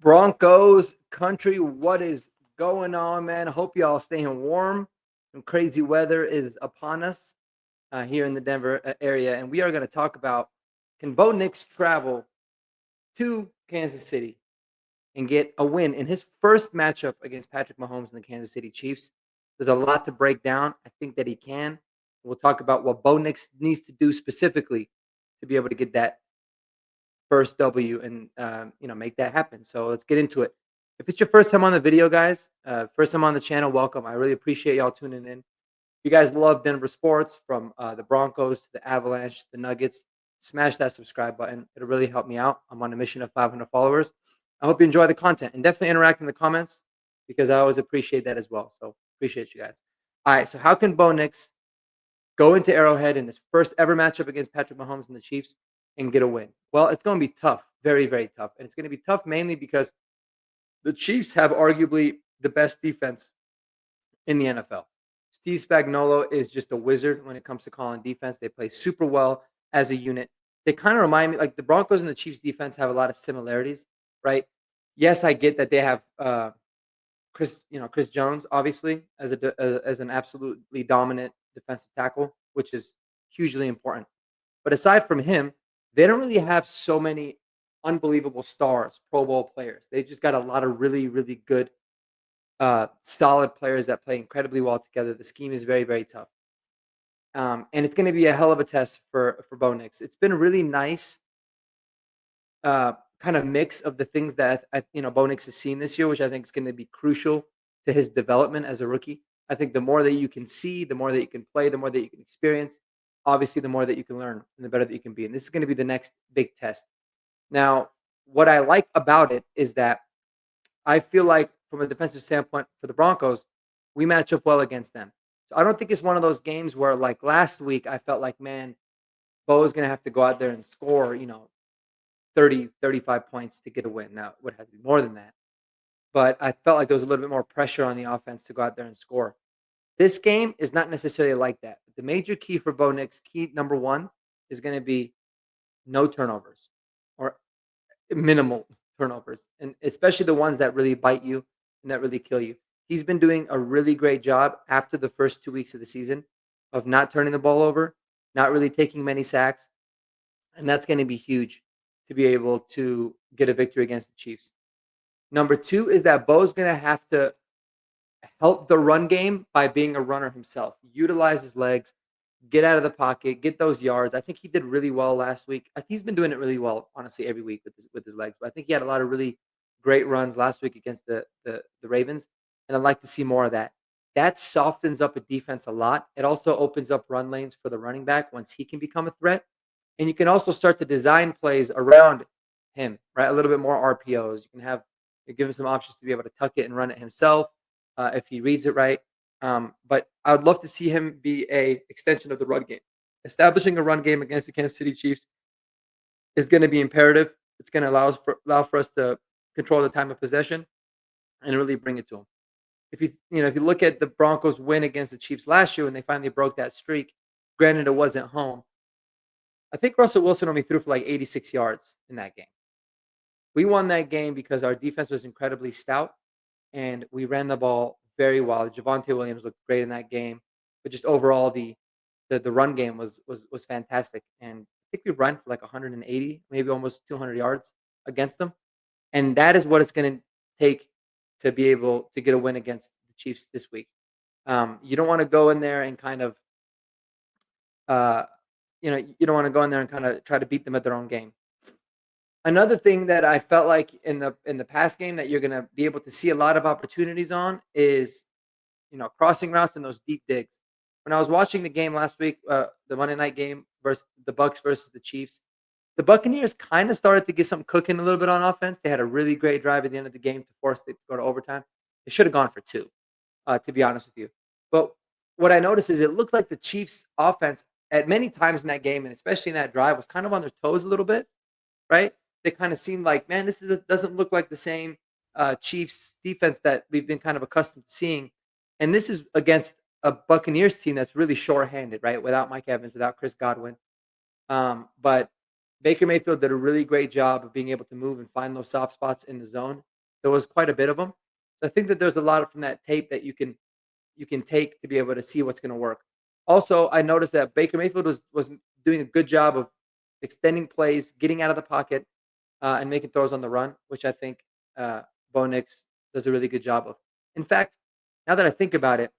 Broncos country, what is going on, man? Hope y'all staying warm. Some crazy weather is upon us here in the Denver area, and we are going to talk about can Bo Nix travel to Kansas City and get a win in his first matchup against Patrick Mahomes and the Kansas City Chiefs. There's a lot to break down. I think that he can. We'll talk about what Bo Nix needs to do specifically to be able to get that first W and make that happen. So let's get into it. If it's your first time on the video, guys, first time on the channel, welcome. I really appreciate y'all tuning in. If you guys love Denver sports, from the Broncos to the Avalanche, to the Nuggets, smash that subscribe button. It'll really help me out. I'm on a mission of 500 followers. I hope you enjoy the content and definitely interact in the comments because I always appreciate that as well. So appreciate you guys. All right, so how can Bo Nix go into Arrowhead in his first ever matchup against Patrick Mahomes and the Chiefs and get a win? Well, it's going to be tough, very, very tough. And it's going to be tough mainly because the Chiefs have arguably the best defense in the NFL. Steve Spagnuolo is just a wizard when it comes to calling defense. They play super well as a unit. They kind of remind me, like the Broncos and the Chiefs defense have a lot of similarities, right? Yes, I get that they have Chris Jones, obviously, as an absolutely dominant defensive tackle, which is hugely important. But aside from him, they don't really have so many unbelievable stars, Pro Bowl players. They just got a lot of really, really good, solid players that play incredibly well together. The scheme is very, very tough. And it's going to be a hell of a test for Bo Nix. It's been a really nice kind of mix of the things that Bo Nix has seen this year, which I think is going to be crucial to his development as a rookie. I think the more that you can see, the more that you can play, the more that you can experience, obviously the more that you can learn and the better that you can be. And this is going to be the next big test. Now, what I like about it is that I feel like from a defensive standpoint for the Broncos, we match up well against them. So I don't think it's one of those games where, like last week, I felt like, man, Bo is going to have to go out there and score, 30, 35 points to get a win. Now, it would have to be more than that. But I felt like there was a little bit more pressure on the offense to go out there and score. This game is not necessarily like that. But the major key for Bo Nix, key number one, is going to be no turnovers or minimal turnovers, and especially the ones that really bite you and that really kill you. He's been doing a really great job after the first 2 weeks of the season of not turning the ball over, not really taking many sacks, and that's going to be huge to be able to get a victory against the Chiefs. Number two is that Bo's going to have to help the run game by being a runner himself, utilize his legs, get out of the pocket, get those yards. I think he did really well last week. He's been doing it really well, honestly, every week with his legs. But I think he had a lot of really great runs last week against the Ravens, and I'd like to see more of that. That softens up a defense a lot. It also opens up run lanes for the running back once he can become a threat. And you can also start to design plays around him, right? A little bit more RPOs. You give him some options to be able to tuck it and run it himself if he reads it right. But I would love to see him be a extension of the run game. Establishing a run game against the Kansas City Chiefs is going to be imperative. It's going to allow for us to control the time of possession and really bring it to them. If you look at the Broncos win against the Chiefs last year when they finally broke that streak, granted it wasn't home, I think Russell Wilson only threw for like 86 yards in that game. We won that game because our defense was incredibly stout and we ran the ball very well. Javonte Williams looked great in that game, but just overall the run game was fantastic. And I think we ran for like 180, maybe almost 200 yards against them. And that is what it's going to take to be able to get a win against the Chiefs this week. You don't want to go in there and kind of, you don't want to go in there and kind of try to beat them at their own game. Another thing that I felt like in the past game that you're going to be able to see a lot of opportunities on is, crossing routes and those deep digs. When I was watching the game last week, the Monday night game versus the Bucs versus the Chiefs, the Buccaneers kind of started to get something cooking a little bit on offense. They had a really great drive at the end of the game to force it to go to overtime. They should have gone for two, to be honest with you. But what I noticed is it looked like the Chiefs' offense at many times in that game, and especially in that drive, was kind of on their toes a little bit, right? They kind of seemed like, man, doesn't look like the same Chiefs defense that we've been kind of accustomed to seeing. And this is against a Buccaneers team that's really short-handed, right? Without Mike Evans, without Chris Godwin. But Baker Mayfield did a really great job of being able to move and find those soft spots in the zone There was quite a bit of them. So I think that there's a lot from that tape that you can take to be able to see what's going to work. Also, I noticed that Baker Mayfield was doing a good job of extending plays, getting out of the pocket, and making throws on the run, which I think Bo Nix does a really good job of. In fact, now that I think about it,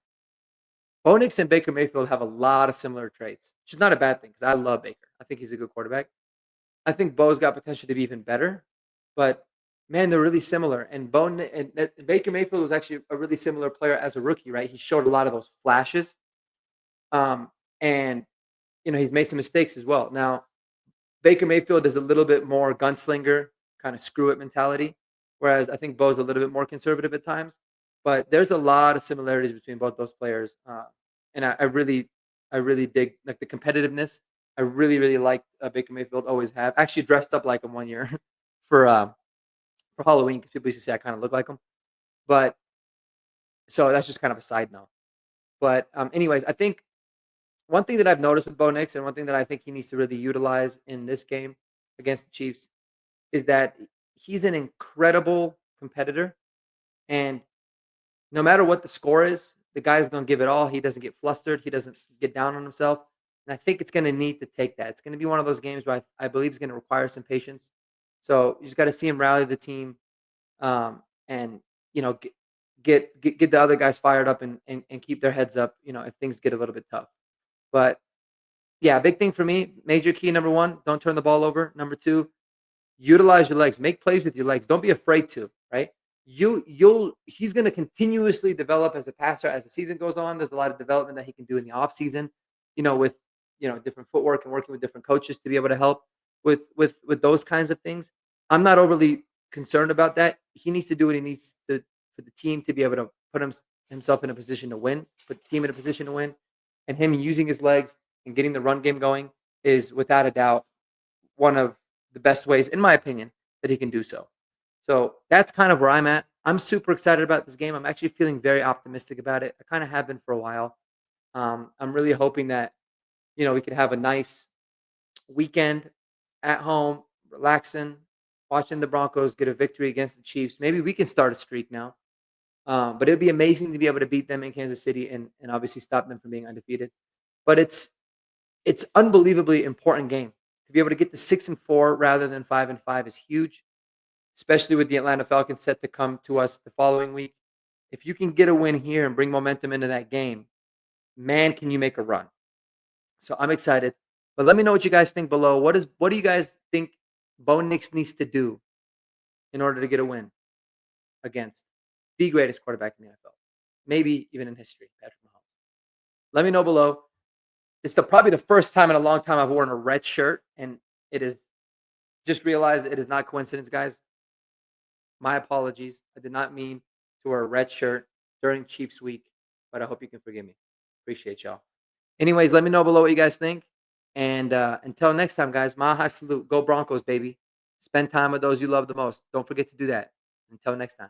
Bo Nix and Baker Mayfield have a lot of similar traits, which is not a bad thing because I love Baker. I think he's a good quarterback. I think Bo's got potential to be even better, but man, they're really similar. And Baker Mayfield was actually a really similar player as a rookie, right? He showed a lot of those flashes, um, and he's made some mistakes as well. Now, Baker Mayfield is a little bit more gunslinger, kind of screw it mentality, whereas I think Bo's a little bit more conservative at times. But there's a lot of similarities between both those players, and I really dig like the competitiveness. I really, really liked Baker Mayfield. Always have actually dressed up like him one year for uh, for Halloween because people used to say I kind of look like him. But so that's just kind of a side note. But anyways, I think one thing that I've noticed with Bo Nix and one thing that I think he needs to really utilize in this game against the Chiefs is that he's an incredible competitor. And no matter what the score is, the guy's going to give it all. He doesn't get flustered. He doesn't get down on himself. And I think it's going to need to take that. It's going to be one of those games where I believe it's going to require some patience. So you just got to see him rally the team, and get the other guys fired up and keep their heads up. If things get a little bit tough. But yeah, big thing for me, major key number one, don't turn the ball over. Number two, utilize your legs, make plays with your legs. Don't be afraid to, right? He's going to continuously develop as a passer as the season goes on. There's a lot of development that he can do in the off season, with different footwork and working with different coaches to be able to help with those kinds of things. I'm not overly concerned about that. He needs to do what he needs to for the team to be able to put himself in a position to win, put the team in a position to win, and him using his legs and getting the run game going is without a doubt one of the best ways, in my opinion, that he can do so. So that's kind of where I'm at. I'm super excited about this game. I'm actually feeling very optimistic about it. I kind of have been for a while. I'm really hoping that we could have a nice weekend at home, relaxing, watching the Broncos get a victory against the Chiefs. Maybe we can start a streak now. But it would be amazing to be able to beat them in Kansas City and obviously stop them from being undefeated. But it's unbelievably important game. To be able to get to 6-4 rather than 5-5 is huge, especially with the Atlanta Falcons set to come to us the following week. If you can get a win here and bring momentum into that game, man, can you make a run? So I'm excited. But let me know what you guys think below. What do you guys think Bo Nix needs to do in order to get a win against the greatest quarterback in the NFL, maybe even in history, Patrick Mahomes? Let me know below. It's probably the first time in a long time I've worn a red shirt, and it is just realized it is not coincidence, guys. My apologies. I did not mean to wear a red shirt during Chiefs week, but I hope you can forgive me. Appreciate y'all. Anyways, let me know below what you guys think. And until next time, guys, Maha salute. Go Broncos, baby. Spend time with those you love the most. Don't forget to do that. Until next time.